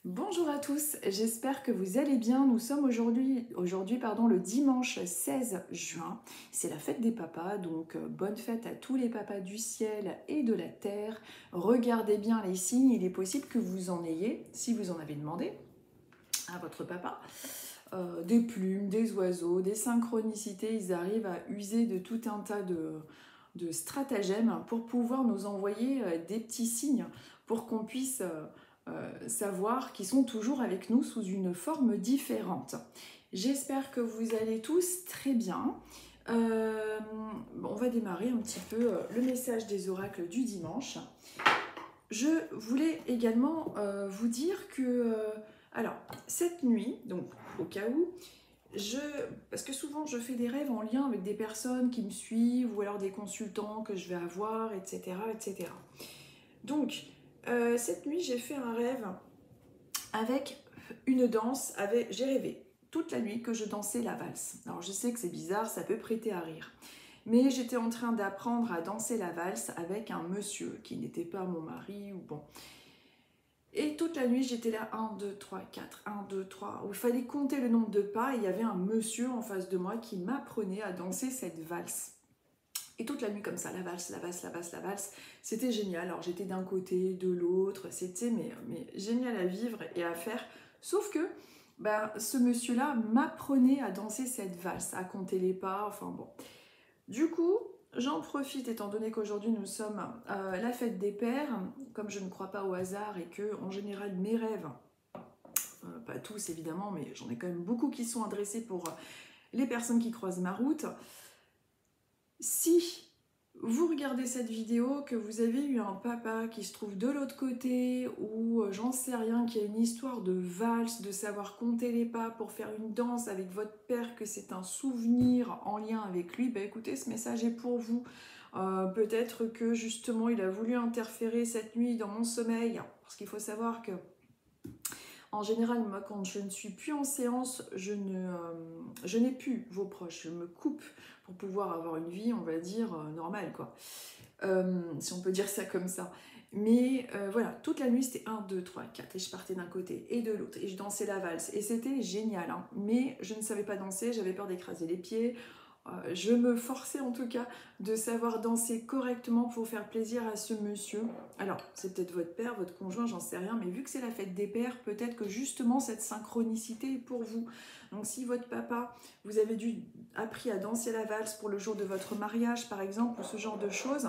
Bonjour à tous, j'espère que vous allez bien. Nous sommes aujourd'hui le dimanche 16 juin. C'est la fête des papas, donc bonne fête à tous les papas du ciel et de la terre. Regardez bien les signes, il est possible que vous en ayez, si vous en avez demandé à votre papa. Des plumes, des oiseaux, des synchronicités, ils arrivent à user de tout un tas de stratagèmes pour pouvoir nous envoyer des petits signes pour qu'on puisse savoir qu'ils sont toujours avec nous sous une forme différente. J'espère que vous allez tous très bien. On va démarrer un petit peu le message des oracles du dimanche. Je voulais également vous dire que, alors, cette nuit, donc au cas où, parce que souvent je fais des rêves en lien avec des personnes qui me suivent ou alors des consultants que je vais avoir, etc. etc. Donc, cette nuit, j'ai fait un rêve avec une danse. J'ai rêvé toute la nuit que je dansais la valse. Alors, je sais que c'est bizarre, ça peut prêter à rire. Mais j'étais en train d'apprendre à danser la valse avec un monsieur qui n'était pas mon mari ou bon. Et toute la nuit, j'étais là, 1, 2, 3, 4, 1, 2, 3, où il fallait compter le nombre de pas, et il y avait un monsieur en face de moi qui m'apprenait à danser cette valse. Et toute la nuit comme ça, la valse, la valse, la valse, la valse, c'était génial. Alors j'étais d'un côté, de l'autre, c'était mais génial à vivre et à faire. Sauf que ce monsieur-là m'apprenait à danser cette valse, à compter les pas, enfin bon. Du coup, j'en profite, étant donné qu'aujourd'hui nous sommes la fête des pères, comme je ne crois pas au hasard et que, en général, mes rêves, pas tous évidemment, mais j'en ai quand même beaucoup qui sont adressés pour les personnes qui croisent ma route. Si vous regardez cette vidéo, que vous avez eu un papa qui se trouve de l'autre côté, ou j'en sais rien, qui a une histoire de valse, de savoir compter les pas pour faire une danse avec votre père, que c'est un souvenir en lien avec lui, écoutez, ce message est pour vous. Peut-être que justement il a voulu interférer cette nuit dans mon sommeil, parce qu'il faut savoir que en général, moi, quand je ne suis plus en séance, je n'ai plus vos proches. Je me coupe pour pouvoir avoir une vie, on va dire, normale, quoi. Si on peut dire ça comme ça. Mais voilà, toute la nuit, c'était 1, 2, 3, 4. Et je partais d'un côté et de l'autre. Et je dansais la valse. Et c'était génial. Hein. Mais je ne savais pas danser, j'avais peur d'écraser les pieds. Je me forçais en tout cas de savoir danser correctement pour faire plaisir à ce monsieur. Alors, c'est peut-être votre père, votre conjoint, j'en sais rien, mais vu que c'est la fête des pères, peut-être que justement cette synchronicité est pour vous. Donc si votre papa, vous avez appris à danser la valse pour le jour de votre mariage par exemple, ou ce genre de choses,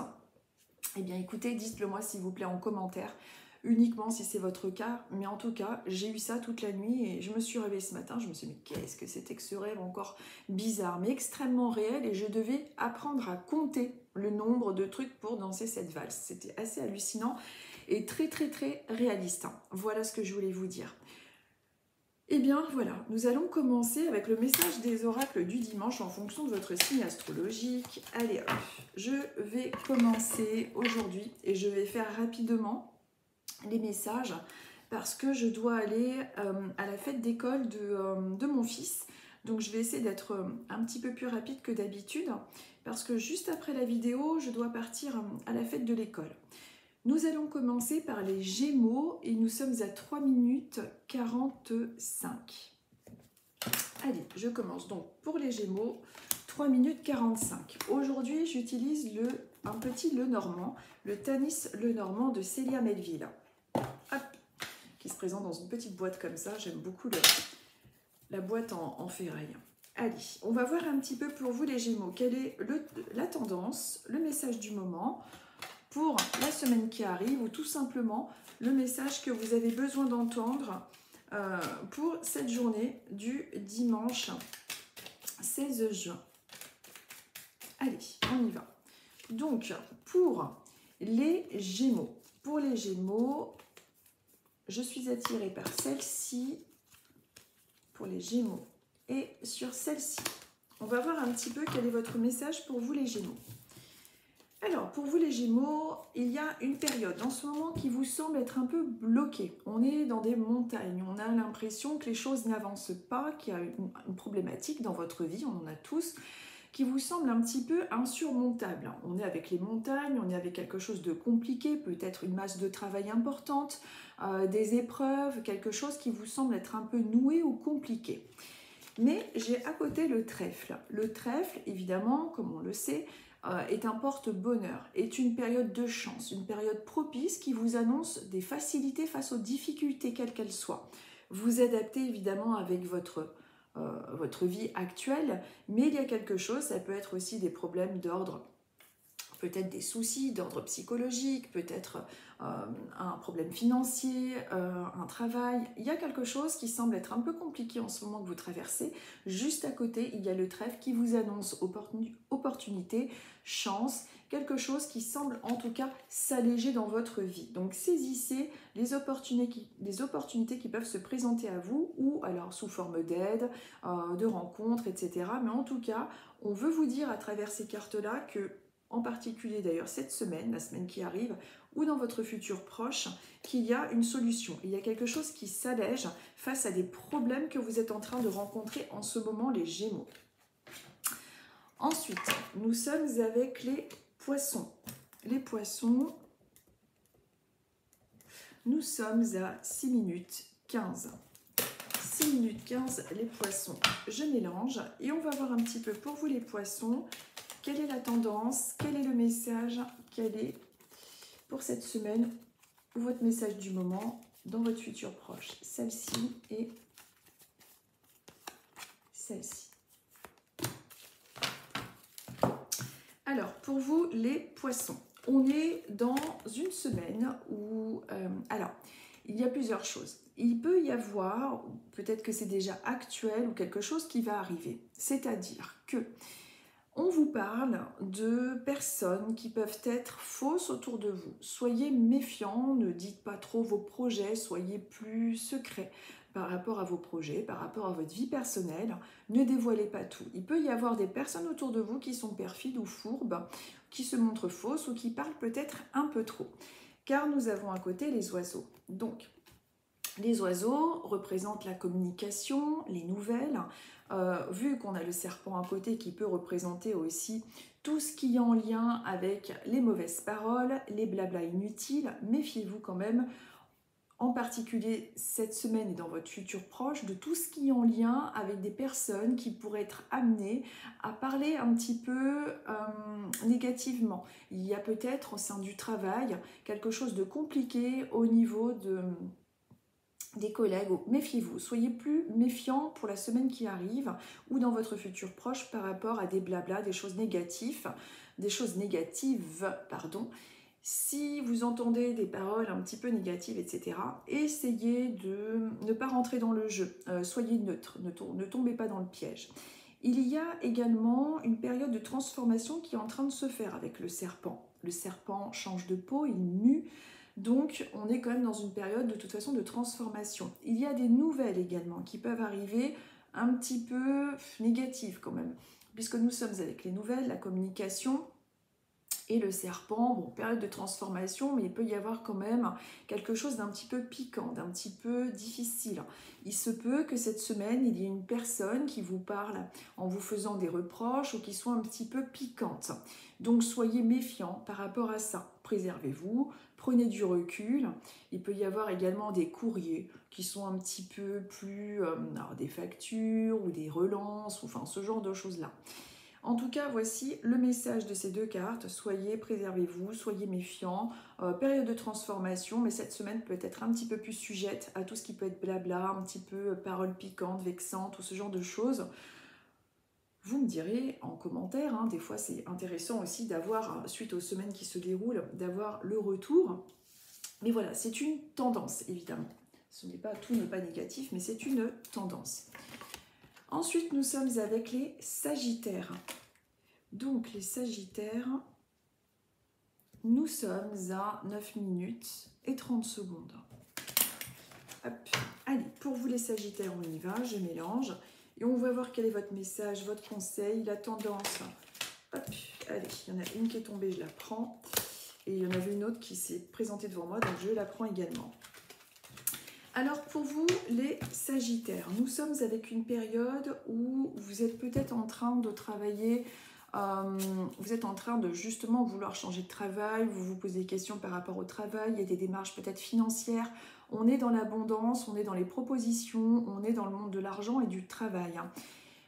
eh bien écoutez, dites-le moi s'il vous plaît en commentaire, uniquement si c'est votre cas. Mais en tout cas, j'ai eu ça toute la nuit et je me suis réveillée ce matin, je me suis dit mais qu'est-ce que c'était que ce rêve encore bizarre, mais extrêmement réel, et je devais apprendre à compter le nombre de trucs pour danser cette valse. C'était assez hallucinant et très très très réaliste. Voilà ce que je voulais vous dire. Eh bien voilà, nous allons commencer avec le message des oracles du dimanche en fonction de votre signe astrologique. Allez hop, je vais commencer aujourd'hui et je vais faire rapidement les messages parce que je dois aller à la fête d'école de mon fils. Donc je vais essayer d'être un petit peu plus rapide que d'habitude parce que juste après la vidéo, je dois partir à la fête de l'école. Nous allons commencer par les Gémeaux et nous sommes à 3 minutes 45. Allez, je commence donc pour les Gémeaux, 3 minutes 45. Aujourd'hui, j'utilise un petit Lenormand, le Tanis Lenormand de Célia Melville. Hop, qui se présente dans une petite boîte comme ça. J'aime beaucoup la boîte en ferraille. Allez, on va voir un petit peu pour vous les Gémeaux. Quelle est la tendance, le message du moment pour la semaine qui arrive, ou tout simplement le message que vous avez besoin d'entendre pour cette journée du dimanche 16 juin. Allez, on y va. Donc, pour les Gémeaux, je suis attirée par celle-ci, pour les Gémeaux, et sur celle-ci. On va voir un petit peu quel est votre message pour vous les Gémeaux. Alors, pour vous les Gémeaux, il y a une période en ce moment qui vous semble être un peu bloquée. On est dans des montagnes, on a l'impression que les choses n'avancent pas, qu'il y a une problématique dans votre vie, on en a tous. qui vous semble un petit peu insurmontable. On est avec les montagnes, on est avec quelque chose de compliqué, peut-être une masse de travail importante, des épreuves, quelque chose qui vous semble être un peu noué ou compliqué. Mais j'ai à côté le trèfle. Le trèfle, évidemment, comme on le sait, est un porte-bonheur, est une période de chance, une période propice qui vous annonce des facilités face aux difficultés, quelles qu'elles soient. Vous adaptez évidemment avec votre vie actuelle, mais il y a quelque chose, ça peut être aussi des problèmes d'ordre, peut-être des soucis d'ordre psychologique, peut-être un problème financier, un travail. Il y a quelque chose qui semble être un peu compliqué en ce moment que vous traversez. Juste à côté, il y a le trèfle qui vous annonce opportunité, chance, quelque chose qui semble en tout cas s'alléger dans votre vie. Donc saisissez les opportunités qui peuvent se présenter à vous, ou alors sous forme d'aide, de rencontres, etc. Mais en tout cas, on veut vous dire à travers ces cartes-là que, en particulier d'ailleurs cette semaine, la semaine qui arrive, ou dans votre futur proche, qu'il y a une solution. Il y a quelque chose qui s'allège face à des problèmes que vous êtes en train de rencontrer en ce moment, les Gémeaux. Ensuite, nous sommes avec les Poissons. Les Poissons, nous sommes à 6 minutes 15. 6 minutes 15, les Poissons. Je mélange et on va voir un petit peu pour vous les Poissons. Quelle est la tendance? Quel est le message? Quel est pour cette semaine ou votre message du moment dans votre futur proche? Celle-ci et celle-ci. Alors, pour vous, les Poissons, on est dans une semaine où... alors, il y a plusieurs choses. Il peut y avoir, peut-être que c'est déjà actuel, ou quelque chose qui va arriver. C'est-à-dire que on vous parle de personnes qui peuvent être fausses autour de vous. Soyez méfiants, ne dites pas trop vos projets, soyez plus secrets par rapport à vos projets, par rapport à votre vie personnelle. Ne dévoilez pas tout. Il peut y avoir des personnes autour de vous qui sont perfides ou fourbes, qui se montrent fausses ou qui parlent peut-être un peu trop. Car nous avons à côté les oiseaux. Donc, les oiseaux représentent la communication, les nouvelles. Vu qu'on a le serpent à côté qui peut représenter aussi tout ce qui est en lien avec les mauvaises paroles, les blablas inutiles, méfiez-vous quand même, en particulier cette semaine et dans votre futur proche, de tout ce qui est en lien avec des personnes qui pourraient être amenées à parler un petit peu négativement. Il y a peut-être au sein du travail quelque chose de compliqué au niveau des collègues. Méfiez-vous, soyez plus méfiants pour la semaine qui arrive ou dans votre futur proche par rapport à des blablas, des choses négatives, pardon. Si vous entendez des paroles un petit peu négatives, etc., essayez de ne pas rentrer dans le jeu. Soyez neutre, ne tombez pas dans le piège. Il y a également une période de transformation qui est en train de se faire avec le serpent. Le serpent change de peau, il mue. Donc, on est quand même dans une période de toute façon de transformation. Il y a des nouvelles également qui peuvent arriver un petit peu négatives quand même, puisque nous sommes avec les nouvelles, la communication et le serpent. Bon, période de transformation, mais il peut y avoir quand même quelque chose d'un petit peu piquant, d'un petit peu difficile. Il se peut que cette semaine, il y ait une personne qui vous parle en vous faisant des reproches ou qui soit un petit peu piquante. Donc, soyez méfiants par rapport à ça. Préservez-vous. Prenez du recul. Il peut y avoir également des courriers qui sont un petit peu plus... alors des factures ou des relances, ou enfin ce genre de choses-là. En tout cas, voici le message de ces deux cartes. Soyez, préservez-vous, soyez méfiants. Période de transformation, mais cette semaine peut être un petit peu plus sujette à tout ce qui peut être blabla, un petit peu paroles piquantes, vexantes, ou ce genre de choses. Vous me direz en commentaire, hein, des fois c'est intéressant aussi d'avoir, suite aux semaines qui se déroulent, d'avoir le retour. Mais voilà, c'est une tendance, évidemment. Tout n'est pas négatif, mais c'est une tendance. Ensuite, nous sommes avec les Sagittaires. Donc, les Sagittaires, nous sommes à 9 minutes et 30 secondes. Hop. Allez, pour vous les Sagittaires, on y va, je mélange. Et on va voir quel est votre message, votre conseil, la tendance. Hop, allez, il y en a une qui est tombée, je la prends. Et il y en avait une autre qui s'est présentée devant moi, donc je la prends également. Alors pour vous, les Sagittaires, nous sommes avec une période où vous êtes peut-être en train de travailler, vous êtes en train de justement vouloir changer de travail, vous vous posez des questions par rapport au travail, il y a des démarches peut-être financières, on est dans l'abondance, on est dans les propositions, on est dans le monde de l'argent et du travail.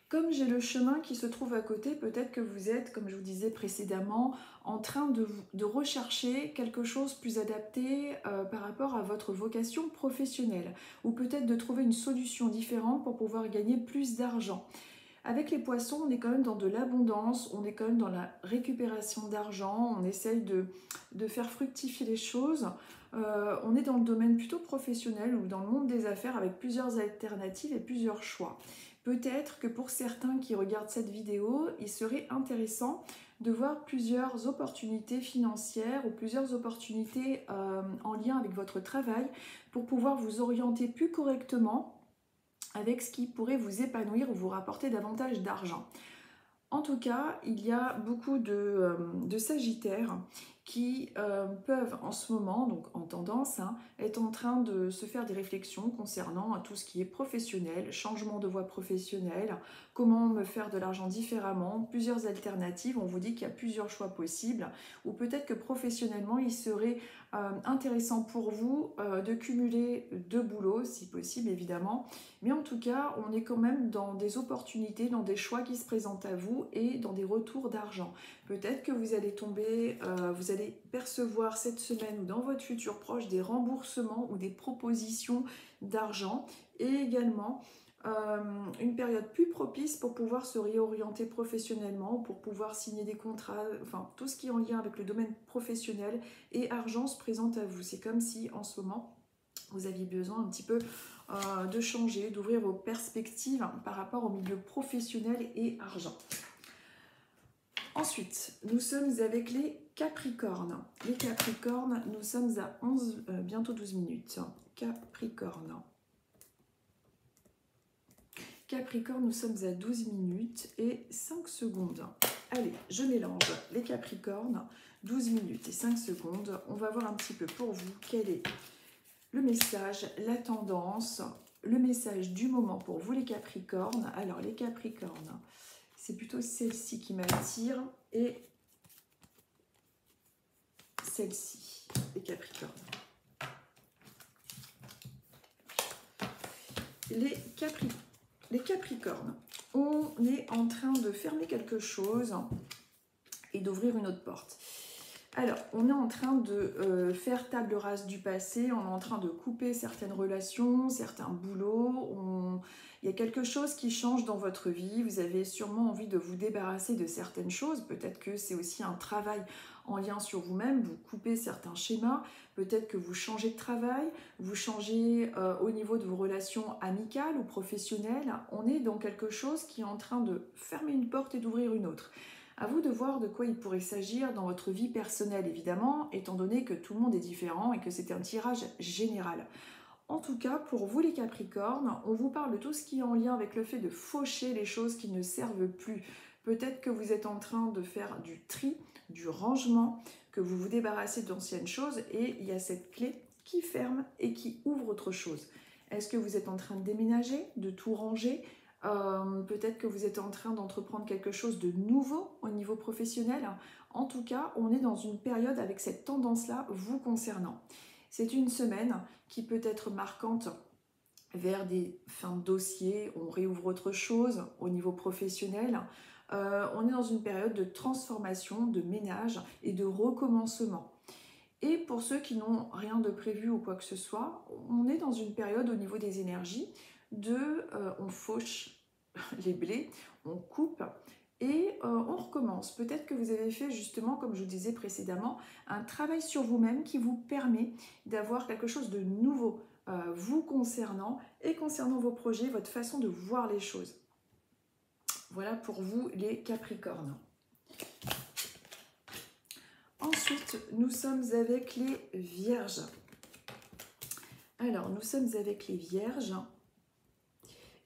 Comme j'ai le chemin qui se trouve à côté, peut-être que vous êtes, comme je vous disais précédemment, en train de rechercher quelque chose plus adapté par rapport à votre vocation professionnelle, ou peut-être de trouver une solution différente pour pouvoir gagner plus d'argent. Avec les poissons, on est quand même dans de l'abondance, on est quand même dans la récupération d'argent, on essaye de faire fructifier les choses. On est dans le domaine plutôt professionnel ou dans le monde des affaires avec plusieurs alternatives et plusieurs choix. Peut-être que pour certains qui regardent cette vidéo, il serait intéressant de voir plusieurs opportunités financières ou plusieurs opportunités en lien avec votre travail pour pouvoir vous orienter plus correctement avec ce qui pourrait vous épanouir ou vous rapporter davantage d'argent. En tout cas, il y a beaucoup de Sagittaires qui peuvent en ce moment, donc en tendance, être en train de se faire des réflexions concernant tout ce qui est professionnel, changement de voie professionnelle, comment me faire de l'argent différemment, plusieurs alternatives. On vous dit qu'il y a plusieurs choix possibles, ou peut-être que professionnellement, il serait intéressant pour vous de cumuler deux boulots, si possible évidemment. Mais en tout cas, on est quand même dans des opportunités, dans des choix qui se présentent à vous et dans des retours d'argent. Peut-être que vous allez tomber, vous allez percevoir cette semaine ou dans votre futur proche des remboursements ou des propositions d'argent et également une période plus propice pour pouvoir se réorienter professionnellement, pour pouvoir signer des contrats, enfin tout ce qui est en lien avec le domaine professionnel et argent se présente à vous. C'est comme si en ce moment vous aviez besoin un petit peu de changer, d'ouvrir vos perspectives par rapport au milieu professionnel et argent. Ensuite, nous sommes avec les Capricornes. Les Capricornes, nous sommes à 11, bientôt 12 minutes. Capricorne. Capricorne, nous sommes à 12 minutes et 5 secondes. Allez, je mélange les Capricornes, 12 minutes et 5 secondes. On va voir un petit peu pour vous quel est le message, la tendance, le message du moment pour vous les Capricornes. Alors les Capricornes, c'est plutôt celle-ci qui m'attire et celle-ci, les Capricornes. Les Capricornes, on est en train de fermer quelque chose et d'ouvrir une autre porte. Alors, on est en train de faire table rase du passé, on est en train de couper certaines relations, certains boulots, il y a quelque chose qui change dans votre vie, vous avez sûrement envie de vous débarrasser de certaines choses, peut-être que c'est aussi un travail en lien sur vous-même, vous coupez certains schémas, peut-être que vous changez de travail, vous changez au niveau de vos relations amicales ou professionnelles, on est dans quelque chose qui est en train de fermer une porte et d'ouvrir une autre. À vous de voir de quoi il pourrait s'agir dans votre vie personnelle, évidemment, étant donné que tout le monde est différent et que c'est un tirage général. En tout cas, pour vous les Capricornes, on vous parle de tout ce qui est en lien avec le fait de faucher les choses qui ne servent plus. Peut-être que vous êtes en train de faire du tri, du rangement, que vous vous débarrassez d'anciennes choses et il y a cette clé qui ferme et qui ouvre autre chose. Est-ce que vous êtes en train de déménager, de tout ranger ? Peut-être que vous êtes en train d'entreprendre quelque chose de nouveau au niveau professionnel. En tout cas, on est dans une période avec cette tendance-là vous concernant. C'est une semaine qui peut être marquante vers des fins de dossier, on réouvre autre chose au niveau professionnel. On est dans une période de transformation, de ménage et de recommencement. Et pour ceux qui n'ont rien de prévu ou quoi que ce soit, on est dans une période au niveau des énergies on fauche les blés, on coupe et on recommence. Peut-être que vous avez fait justement, comme je vous disais précédemment, un travail sur vous-même qui vous permet d'avoir quelque chose de nouveau vous concernant et concernant vos projets, votre façon de voir les choses. Voilà pour vous les Capricornes. Ensuite, nous sommes avec les Vierges. Alors, nous sommes avec les Vierges.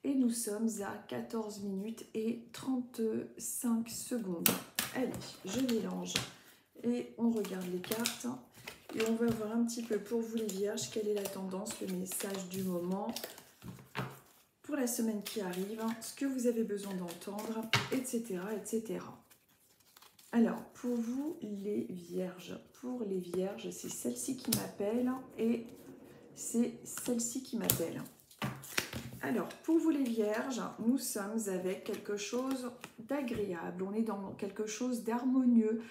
Et nous sommes à 14 minutes et 35 secondes. Allez, je mélange et on regarde les cartes. Et on va voir un petit peu pour vous les vierges, quelle est la tendance, le message du moment pour la semaine qui arrive, ce que vous avez besoin d'entendre, etc., etc. Alors, pour vous les vierges, c'est celle-ci qui m'appelle et c'est celle-ci qui m'appelle. Alors, pour vous les vierges, nous sommes avec quelque chose d'agréable, on est dans quelque chose d'harmonieux,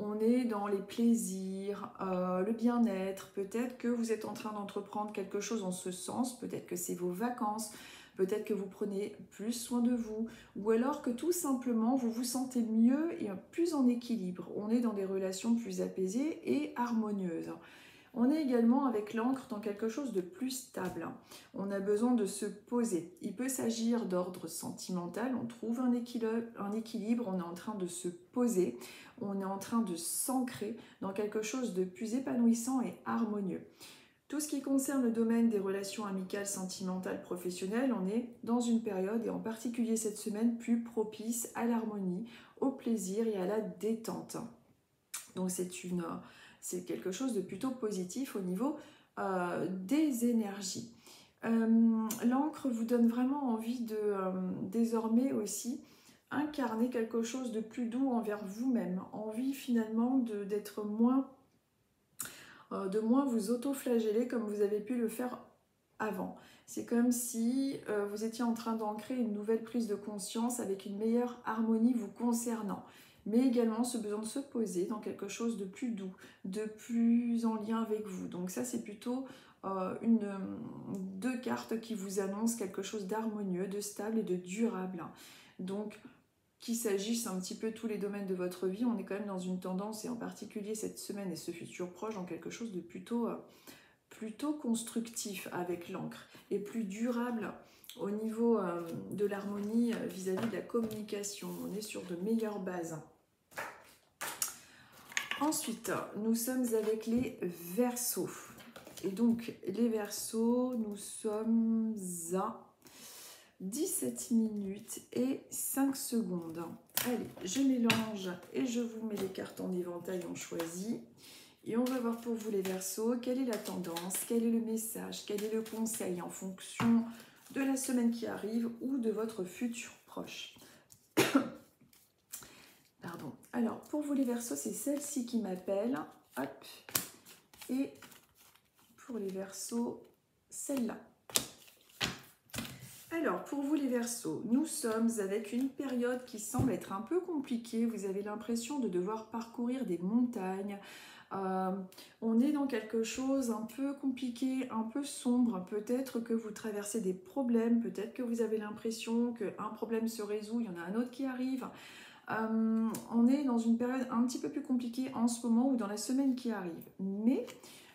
on est dans les plaisirs, le bien-être, peut-être que vous êtes en train d'entreprendre quelque chose en ce sens, peut-être que c'est vos vacances, peut-être que vous prenez plus soin de vous, ou alors que tout simplement vous vous sentez mieux et plus en équilibre, on est dans des relations plus apaisées et harmonieuses. On est également avec l'encre dans quelque chose de plus stable. On a besoin de se poser. Il peut s'agir d'ordre sentimental, on trouve un équilibre, on est en train de se poser, on est en train de s'ancrer dans quelque chose de plus épanouissant et harmonieux. Tout ce qui concerne le domaine des relations amicales, sentimentales, professionnelles, on est dans une période, et en particulier cette semaine, plus propice à l'harmonie, au plaisir et à la détente. Donc c'est quelque chose de plutôt positif au niveau des énergies. L'encre vous donne vraiment envie de désormais aussi incarner quelque chose de plus doux envers vous-même, envie finalement d'être moins, de moins vous auto-flageller comme vous avez pu le faire avant. C'est comme si vous étiez en train d'ancrer une nouvelle prise de conscience avec une meilleure harmonie vous concernant, mais également ce besoin de se poser dans quelque chose de plus doux, de plus en lien avec vous. Donc ça, c'est plutôt deux cartes qui vous annoncent quelque chose d'harmonieux, de stable et de durable. Donc, qu'il s'agisse un petit peu tous les domaines de votre vie, on est quand même dans une tendance, et en particulier cette semaine et ce futur proche, dans quelque chose de plutôt constructif avec l'encre et plus durable au niveau de l'harmonie vis-à-vis de la communication. On est sur de meilleures bases. Ensuite, nous sommes avec les Verseaux. Et donc, les Verseaux, nous sommes à 17 minutes et 5 secondes. Allez, je mélange et je vous mets les cartes en éventail, on choisit. Et on va voir pour vous les Verseaux, quelle est la tendance, quel est le message, quel est le conseil en fonction de la semaine qui arrive ou de votre futur proche. Pardon. Alors, pour vous les Verseaux, c'est celle-ci qui m'appelle. Hop. Et pour les Verseaux, celle-là. Alors, pour vous les Verseaux, nous sommes avec une période qui semble être un peu compliquée. Vous avez l'impression de devoir parcourir des montagnes. On est dans quelque chose un peu compliqué, un peu sombre. Peut-être que vous traversez des problèmes, peut-être que vous avez l'impression qu'un problème se résout, il y en a un autre qui arrive. On est dans une période un petit peu plus compliquée en ce moment ou dans la semaine qui arrive. Mais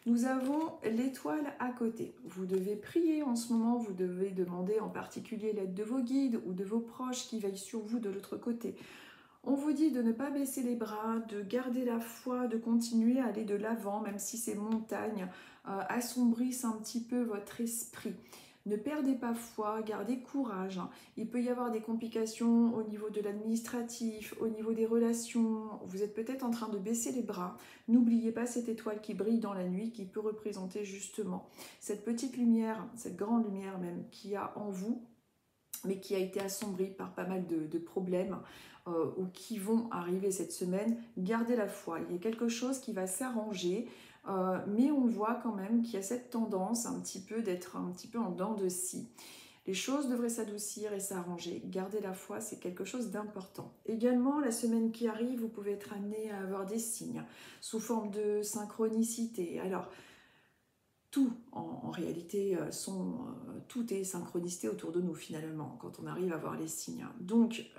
nous avons l'étoile à côté. Vous devez prier en ce moment, vous devez demander en particulier l'aide de vos guides ou de vos proches qui veillent sur vous de l'autre côté. On vous dit de ne pas baisser les bras, de garder la foi, de continuer à aller de l'avant, même si ces montagnes assombrissent un petit peu votre esprit. Ne perdez pas foi, gardez courage. Il peut y avoir des complications au niveau de l'administratif, au niveau des relations. Vous êtes peut-être en train de baisser les bras. N'oubliez pas cette étoile qui brille dans la nuit, qui peut représenter justement cette petite lumière, cette grande lumière même, qu'il y a en vous, mais qui a été assombrie par pas mal de problèmes ou qui vont arriver cette semaine. Gardez la foi, il y a quelque chose qui va s'arranger, mais on voit quand même qu'il y a cette tendance un petit peu d'être un petit peu en dents de scie. Les choses devraient s'adoucir et s'arranger. Gardez la foi, c'est quelque chose d'important. Également, la semaine qui arrive, vous pouvez être amené à avoir des signes sous forme de synchronicité. Alors, tout, en réalité, tout est synchronicité autour de nous finalement, quand on arrive à voir les signes. Donc,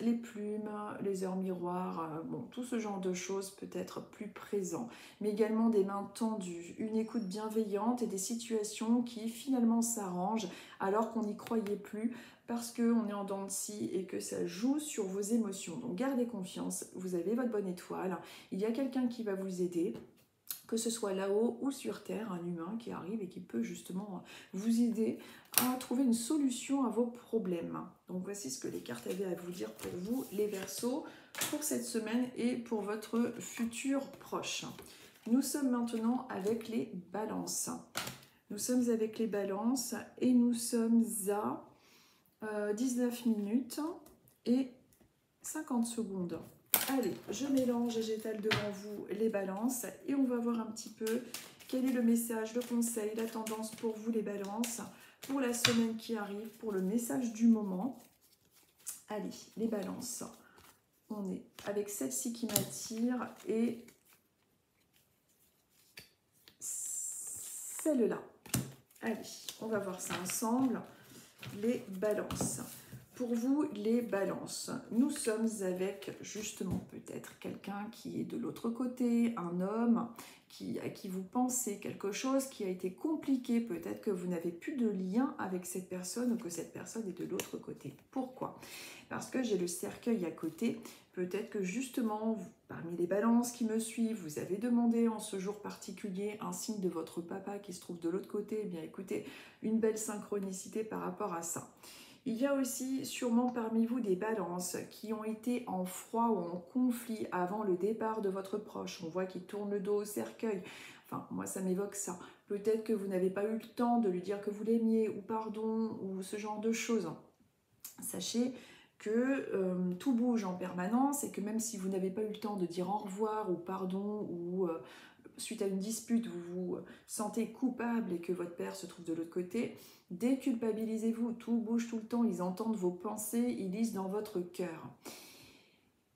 les plumes, les heures miroirs, bon, tout ce genre de choses peut être plus présent. Mais également des mains tendues, une écoute bienveillante et des situations qui finalement s'arrangent alors qu'on n'y croyait plus parce qu'on est en dents de scie et que ça joue sur vos émotions. Donc, gardez confiance, vous avez votre bonne étoile, il y a quelqu'un qui va vous aider, que ce soit là-haut ou sur Terre, un humain qui arrive et qui peut justement vous aider à trouver une solution à vos problèmes. Donc voici ce que les cartes avaient à vous dire pour vous, les Verseaux, pour cette semaine et pour votre futur proche. Nous sommes maintenant avec les balances. Nous sommes avec les balances et nous sommes à 19 minutes et 50 secondes. Allez, je mélange et j'étale devant vous les balances et on va voir un petit peu quel est le message, le conseil, la tendance pour vous les balances, pour la semaine qui arrive, pour le message du moment. Allez, les balances, on est avec celle-ci qui m'attire et celle-là. Allez, on va voir ça ensemble, les balances. Pour vous, les balances, nous sommes avec justement peut-être quelqu'un qui est de l'autre côté, un homme à qui vous pensez quelque chose qui a été compliqué, peut-être que vous n'avez plus de lien avec cette personne ou que cette personne est de l'autre côté. Pourquoi? Parce que j'ai le cercueil à côté, peut-être que justement, parmi les balances qui me suivent, vous avez demandé en ce jour particulier un signe de votre papa qui se trouve de l'autre côté. Eh bien écoutez, une belle synchronicité par rapport à ça. Il y a aussi sûrement parmi vous des balances qui ont été en froid ou en conflit avant le départ de votre proche. On voit qu'il tourne le dos au cercueil. Enfin, moi, ça m'évoque ça. Peut-être que vous n'avez pas eu le temps de lui dire que vous l'aimiez ou pardon ou ce genre de choses. Sachez que tout bouge en permanence et que même si vous n'avez pas eu le temps de dire au revoir ou pardon ou suite à une dispute, vous vous sentez coupable et que votre père se trouve de l'autre côté, déculpabilisez-vous, tout bouge tout le temps, ils entendent vos pensées, ils lisent dans votre cœur.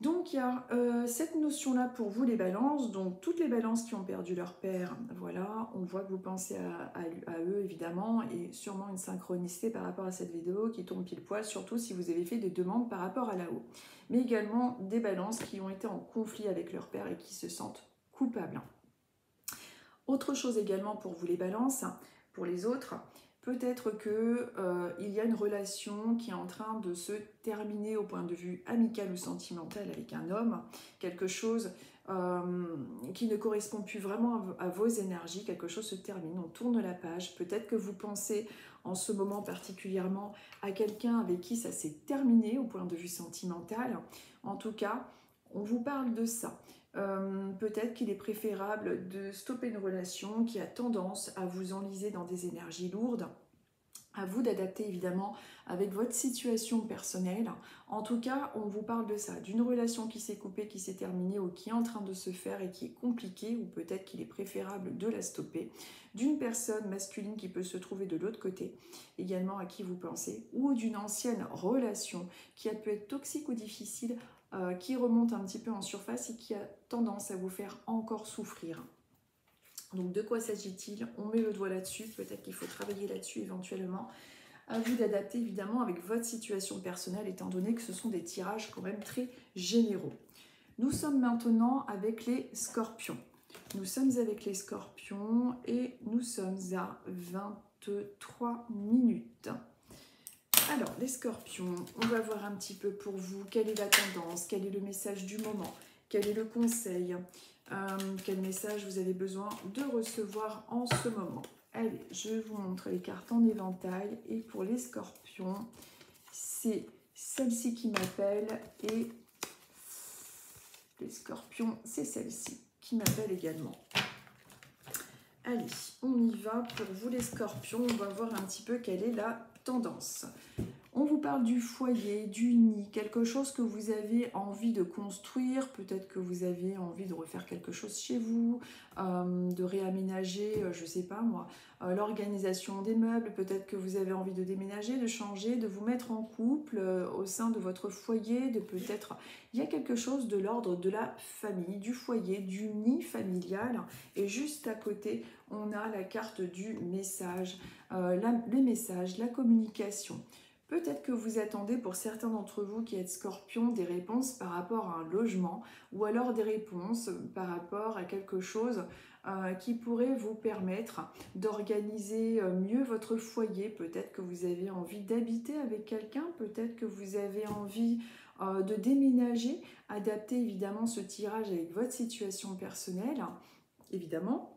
Donc il y a cette notion-là pour vous les balances, donc toutes les balances qui ont perdu leur père, voilà, on voit que vous pensez à eux évidemment, et sûrement une synchronicité par rapport à cette vidéo qui tombe pile poil, surtout si vous avez fait des demandes par rapport à là-haut. Mais également des balances qui ont été en conflit avec leur père et qui se sentent coupables. Autre chose également pour vous les balances, pour les autres, peut-être qu'il y a une relation qui est en train de se terminer au point de vue amical ou sentimental avec un homme, quelque chose qui ne correspond plus vraiment à vos énergies, quelque chose se termine, on tourne la page, peut-être que vous pensez en ce moment particulièrement à quelqu'un avec qui ça s'est terminé au point de vue sentimental, en tout cas, on vous parle de ça. Peut-être qu'il est préférable de stopper une relation qui a tendance à vous enliser dans des énergies lourdes. À vous d'adapter évidemment avec votre situation personnelle. En tout cas, on vous parle de ça, d'une relation qui s'est coupée, qui s'est terminée ou qui est en train de se faire et qui est compliquée, ou peut-être qu'il est préférable de la stopper, d'une personne masculine qui peut se trouver de l'autre côté, également à qui vous pensez, ou d'une ancienne relation qui a pu être toxique ou difficile, qui remonte un petit peu en surface et qui a tendance à vous faire encore souffrir. Donc de quoi s'agit-il? On met le doigt là-dessus, peut-être qu'il faut travailler là-dessus éventuellement. À vous d'adapter évidemment avec votre situation personnelle, étant donné que ce sont des tirages quand même très généraux. Nous sommes maintenant avec les scorpions. Nous sommes avec les scorpions et nous sommes à 23 minutes. Alors, les scorpions, on va voir un petit peu pour vous quelle est la tendance, quel est le message du moment, quel est le conseil, quel message vous avez besoin de recevoir en ce moment. Allez, je vous montre les cartes en éventail et pour les scorpions, c'est celle-ci qui m'appelle et les scorpions, c'est celle-ci qui m'appelle également. Allez, on y va pour vous les scorpions, on va voir un petit peu quelle est la tendance. On vous parle du foyer, du nid, quelque chose que vous avez envie de construire, peut-être que vous avez envie de refaire quelque chose chez vous, de réaménager, je ne sais pas moi, l'organisation des meubles, peut-être que vous avez envie de déménager, de changer, de vous mettre en couple au sein de votre foyer, de peut-être, il y a quelque chose de l'ordre de la famille, du foyer, du nid familial, et juste à côté, on a la carte du message, les messages, la communication. Peut-être que vous attendez pour certains d'entre vous qui êtes scorpions des réponses par rapport à un logement ou alors des réponses par rapport à quelque chose qui pourrait vous permettre d'organiser mieux votre foyer. Peut-être que vous avez envie d'habiter avec quelqu'un, peut-être que vous avez envie de déménager, adapter évidemment ce tirage avec votre situation personnelle, évidemment.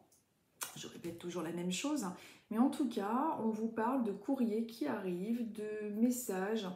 Je répète toujours la même chose, mais en tout cas, on vous parle de courriers qui arrivent, de messages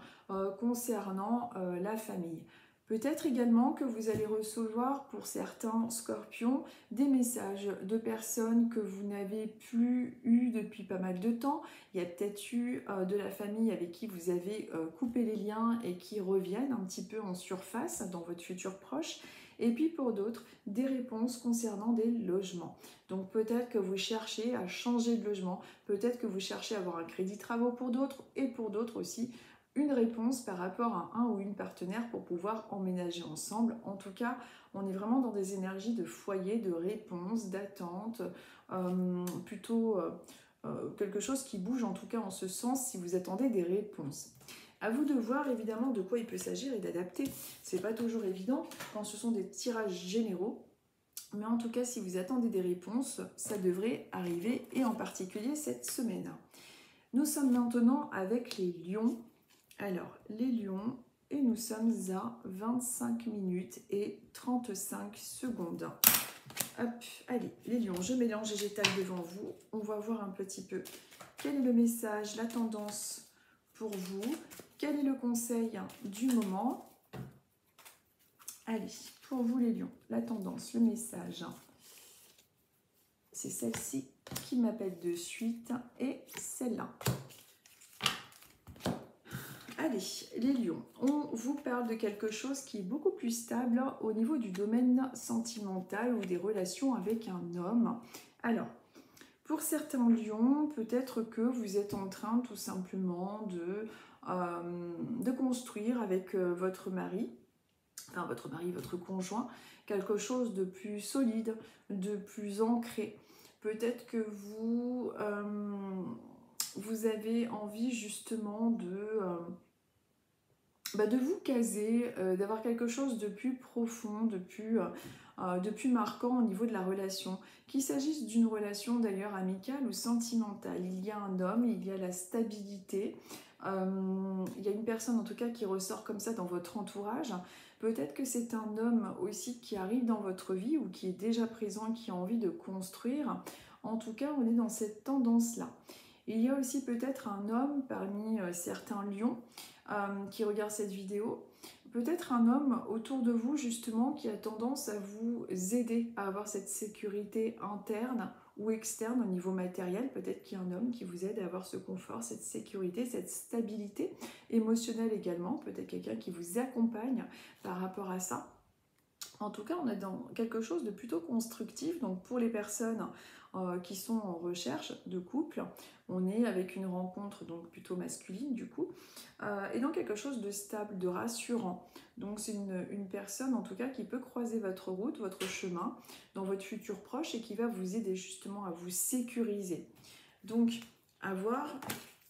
concernant la famille. Peut-être également que vous allez recevoir pour certains scorpions des messages de personnes que vous n'avez plus eu depuis pas mal de temps. Il y a peut-être eu de la famille avec qui vous avez coupé les liens et qui reviennent un petit peu en surface dans votre futur proche. Et puis pour d'autres, des réponses concernant des logements. Donc peut-être que vous cherchez à changer de logement, peut-être que vous cherchez à avoir un crédit travaux pour d'autres et pour d'autres aussi une réponse par rapport à un ou une partenaire pour pouvoir emménager ensemble. En tout cas, on est vraiment dans des énergies de foyer, de réponse, d'attente, plutôt quelque chose qui bouge en tout cas en ce sens si vous attendez des réponses. À vous de voir évidemment de quoi il peut s'agir et d'adapter. C'est pas toujours évident quand ce sont des tirages généraux, mais en tout cas si vous attendez des réponses, ça devrait arriver et en particulier cette semaine. Nous sommes maintenant avec les lions. Alors, les lions, et nous sommes à 25 minutes et 35 secondes. Hop, allez, les lions, je mélange et j'étale devant vous. On va voir un petit peu quel est le message, la tendance pour vous. Quel est le conseil du moment? Allez, pour vous les lions, la tendance, le message. C'est celle-ci qui m'appelle de suite et celle-là. Allez, les lions, on vous parle de quelque chose qui est beaucoup plus stable au niveau du domaine sentimental ou des relations avec un homme. Alors, pour certains lions, peut-être que vous êtes en train tout simplement de construire avec votre mari, votre conjoint, quelque chose de plus solide, de plus ancré. Peut-être que vous avez envie justement de vous caser, d'avoir quelque chose de plus profond, de plus marquant au niveau de la relation. Qu'il s'agisse d'une relation d'ailleurs amicale ou sentimentale, il y a un homme, il y a la stabilité, il y a une personne en tout cas qui ressort comme ça dans votre entourage. Peut-être que c'est un homme aussi qui arrive dans votre vie ou qui est déjà présent, qui a envie de construire. En tout cas, on est dans cette tendance-là. Il y a aussi peut-être un homme parmi certains lions qui regardent cette vidéo, peut-être un homme autour de vous justement qui a tendance à vous aider à avoir cette sécurité interne ou externe au niveau matériel. Peut-être qu'il y a un homme qui vous aide à avoir ce confort, cette sécurité, cette stabilité émotionnelle également. Peut-être quelqu'un qui vous accompagne par rapport à ça. En tout cas, on est dans quelque chose de plutôt constructif. Donc pour les personnes qui sont en recherche de couple, on est avec une rencontre donc plutôt masculine du coup, et dans quelque chose de stable, de rassurant. Donc c'est une personne en tout cas qui peut croiser votre route, votre chemin dans votre futur proche et qui va vous aider justement à vous sécuriser. Donc à voir.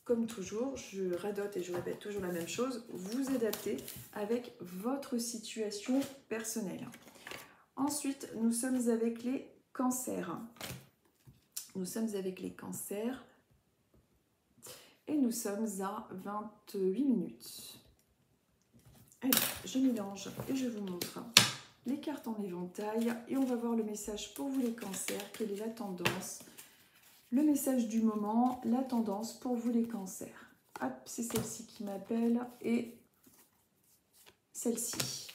Comme toujours, je radote et je répète toujours la même chose, vous adaptez avec votre situation personnelle. Ensuite, nous sommes avec les cancers. Nous sommes avec les cancers et nous sommes à 28 minutes. Allez, je mélange et je vous montre les cartes en éventail et on va voir le message pour vous les cancers. Quelle est la tendance ? Le message du moment, la tendance pour vous les cancers. Hop, c'est celle-ci qui m'appelle et celle-ci.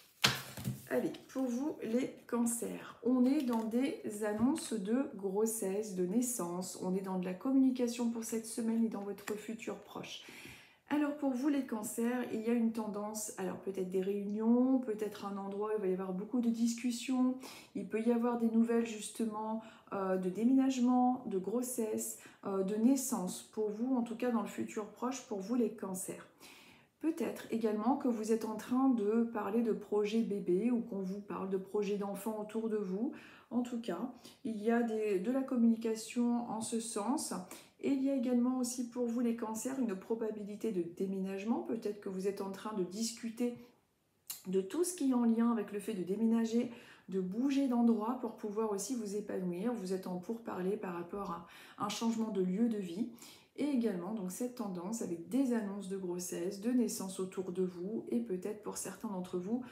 Allez, pour vous les cancers, on est dans des annonces de grossesse, de naissance, on est dans de la communication pour cette semaine et dans votre futur proche. Alors pour vous les cancers, il y a une tendance, alors peut-être des réunions, peut-être un endroit où il va y avoir beaucoup de discussions, il peut y avoir des nouvelles justement de déménagement, de grossesse, de naissance, pour vous en tout cas dans le futur proche, pour vous les cancers. Peut-être également que vous êtes en train de parler de projets bébés ou qu'on vous parle de projets d'enfants autour de vous. En tout cas, il y a de la communication en ce sens. Et il y a également aussi pour vous les cancers une probabilité de déménagement. Peut-être que vous êtes en train de discuter de tout ce qui est en lien avec le fait de déménager, de bouger d'endroit pour pouvoir aussi vous épanouir. Vous êtes en pourparlers par rapport à un changement de lieu de vie. Et également donc cette tendance avec des annonces de grossesse, de naissance autour de vous et peut-être pour certains d'entre vous,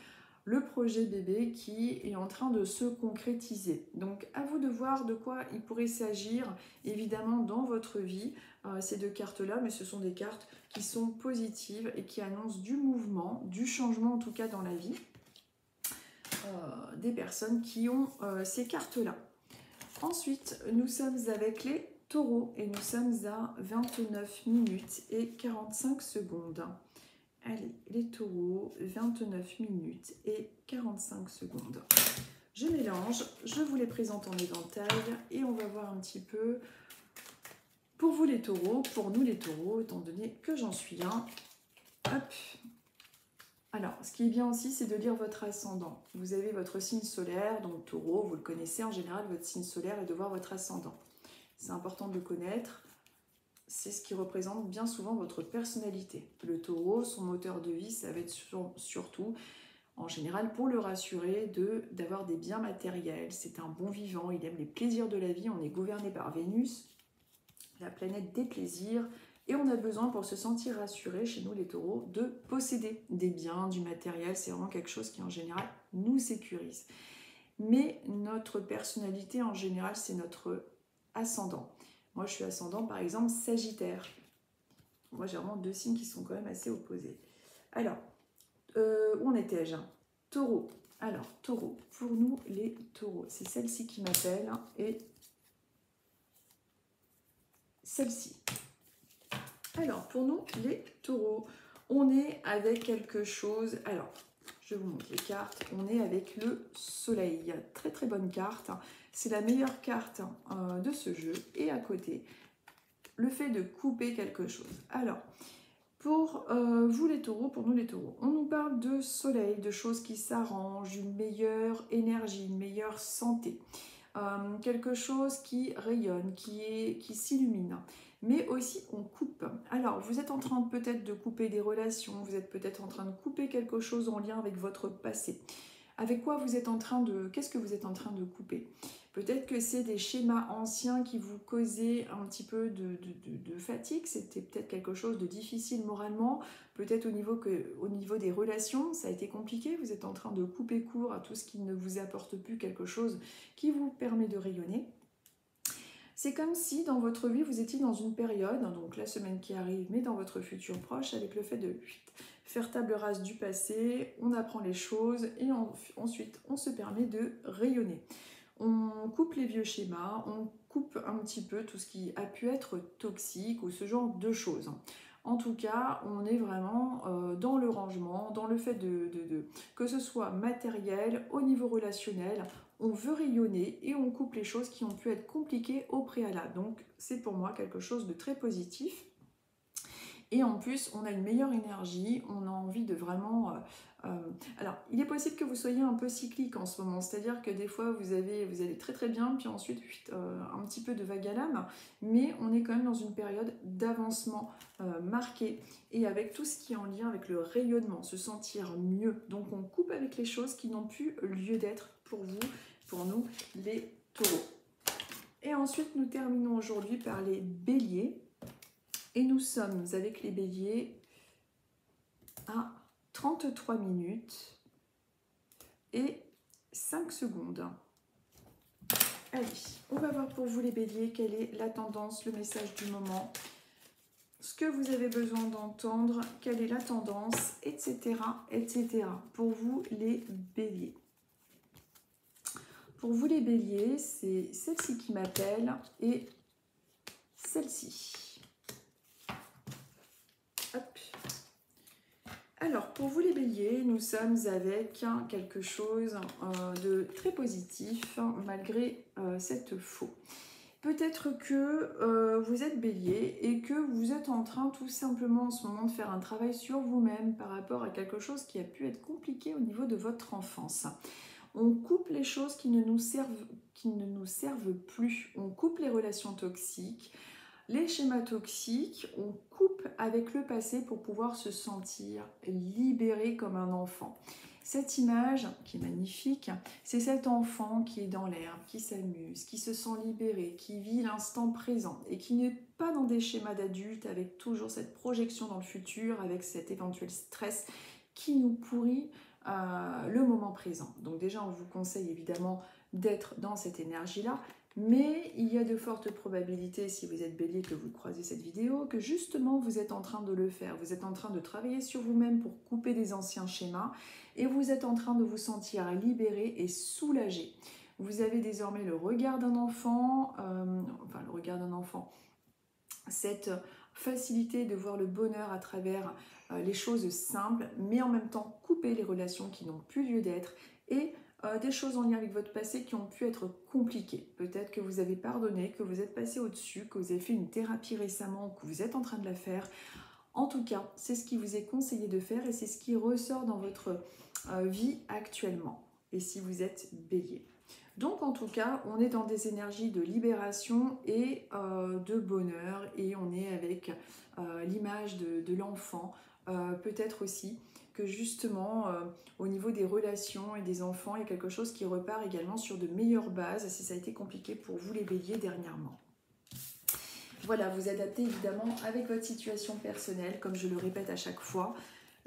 le projet bébé qui est en train de se concrétiser. Donc à vous de voir de quoi il pourrait s'agir évidemment dans votre vie, ces deux cartes-là, mais ce sont des cartes qui sont positives et qui annoncent du mouvement, du changement en tout cas dans la vie. des personnes qui ont ces cartes-là. Ensuite, nous sommes avec les taureaux et nous sommes à 29 minutes et 45 secondes. Allez, les taureaux, 29 minutes et 45 secondes. Je mélange, je vous les présente en éventail et on va voir un petit peu pour vous les taureaux, pour nous les taureaux, étant donné que j'en suis un. Hop. Alors, ce qui est bien aussi, c'est de lire votre ascendant. Vous avez votre signe solaire, donc taureau, vous le connaissez en général, votre signe solaire, et de voir votre ascendant. C'est important de le connaître. C'est ce qui représente bien souvent votre personnalité. Le taureau, son moteur de vie, ça va être surtout, en général, pour le rassurer, d'avoir des biens matériels. C'est un bon vivant, il aime les plaisirs de la vie. On est gouverné par Vénus, la planète des plaisirs. Et on a besoin, pour se sentir rassuré, chez nous les taureaux, de posséder des biens, du matériel. C'est vraiment quelque chose qui, en général, nous sécurise. Mais notre personnalité, en général, c'est notre ascendant. Moi, je suis ascendant, par exemple, Sagittaire. Moi, j'ai vraiment deux signes qui sont quand même assez opposés. Alors, où en étais-je? Taureau. Alors, taureau. Pour nous, les taureaux. C'est celle-ci qui m'appelle et celle-ci. Alors, pour nous, les taureaux, on est avec quelque chose... Alors, je vous montre les cartes. On est avec le soleil. Très, très bonne carte. C'est la meilleure carte de ce jeu. Et à côté, le fait de couper quelque chose. Alors, pour vous les taureaux, pour nous les taureaux, on nous parle de soleil, de choses qui s'arrangent, une meilleure énergie, une meilleure santé. Quelque chose qui rayonne, qui s'illumine. Mais aussi on coupe. Alors vous êtes en train peut-être de couper des relations, vous êtes peut-être en train de couper quelque chose en lien avec votre passé. Avec quoi vous êtes en train de... Qu'est-ce que vous êtes en train de couper? Peut-être que c'est des schémas anciens qui vous causaient un petit peu de fatigue, c'était peut-être quelque chose de difficile moralement, peut-être au niveau des relations, ça a été compliqué, vous êtes en train de couper court à tout ce qui ne vous apporte plus quelque chose qui vous permet de rayonner. C'est comme si dans votre vie, vous étiez dans une période, donc la semaine qui arrive, mais dans votre futur proche, avec le fait de faire table rase du passé, on apprend les choses et ensuite on se permet de rayonner. On coupe les vieux schémas, on coupe un petit peu tout ce qui a pu être toxique ou ce genre de choses. En tout cas, on est vraiment dans le rangement, dans le fait que ce soit matériel, au niveau relationnel, on veut rayonner et on coupe les choses qui ont pu être compliquées au préalable. Donc c'est pour moi quelque chose de très positif. Et en plus, on a une meilleure énergie, on a envie de vraiment... alors, il est possible que vous soyez un peu cyclique en ce moment, c'est-à-dire que des fois, vous allez très très bien, puis ensuite, un petit peu de vague à l'âme, mais on est quand même dans une période d'avancement marqué, et avec tout ce qui est en lien avec le rayonnement, se sentir mieux. Donc, on coupe avec les choses qui n'ont plus lieu d'être pour vous, pour nous, les taureaux. Et ensuite, nous terminons aujourd'hui par les béliers. Et nous sommes avec les béliers à 33 minutes et 5 secondes. Allez, on va voir pour vous les béliers quelle est la tendance, le message du moment, ce que vous avez besoin d'entendre, quelle est la tendance, etc., etc. Pour vous les béliers. Pour vous les béliers, c'est celle-ci qui m'appelle et celle-ci. Hop. Alors, pour vous les béliers, nous sommes avec quelque chose de très positif, malgré cette faux. Peut-être que vous êtes bélier et que vous êtes en train tout simplement en ce moment de faire un travail sur vous-même par rapport à quelque chose qui a pu être compliqué au niveau de votre enfance. On coupe les choses qui ne nous servent plus, on coupe les relations toxiques, les schémas toxiques, on coupe avec le passé pour pouvoir se sentir libéré comme un enfant. Cette image, qui est magnifique, c'est cet enfant qui est dans l'herbe, qui s'amuse, qui se sent libéré, qui vit l'instant présent et qui n'est pas dans des schémas d'adultes avec toujours cette projection dans le futur, avec cet éventuel stress qui nous pourrit le moment présent. Donc déjà, on vous conseille évidemment d'être dans cette énergie-là, Mais il y a de fortes probabilités, si vous êtes bélier, que vous croisez cette vidéo, que justement vous êtes en train de le faire. Vous êtes en train de travailler sur vous-même pour couper des anciens schémas et vous êtes en train de vous sentir libéré et soulagé. Vous avez désormais le regard d'un enfant, cette facilité de voir le bonheur à travers les choses simples, mais en même temps couper les relations qui n'ont plus lieu d'être et des choses en lien avec votre passé qui ont pu être compliquées. Peut-être que vous avez pardonné, que vous êtes passé au-dessus, que vous avez fait une thérapie récemment, que vous êtes en train de la faire. En tout cas, c'est ce qui vous est conseillé de faire et c'est ce qui ressort dans votre vie actuellement. Et si vous êtes bélier. Donc en tout cas, on est dans des énergies de libération et de bonheur et on est avec l'image de l'enfant. Peut-être aussi que justement au niveau des relations et des enfants, il y a quelque chose qui repart également sur de meilleures bases si ça a été compliqué pour vous les béliers dernièrement. Voilà, vous adaptez évidemment avec votre situation personnelle, comme je le répète à chaque fois.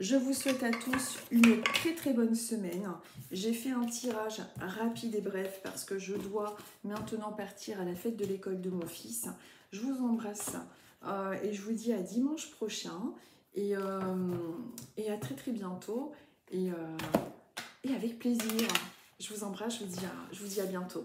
Je vous souhaite à tous une très très bonne semaine. J'ai fait un tirage rapide et bref parce que je dois maintenant partir à la fête de l'école de mon fils. Je vous embrasse et je vous dis à dimanche prochain et à très très bientôt et avec plaisir. Je vous embrasse, je vous dis à bientôt.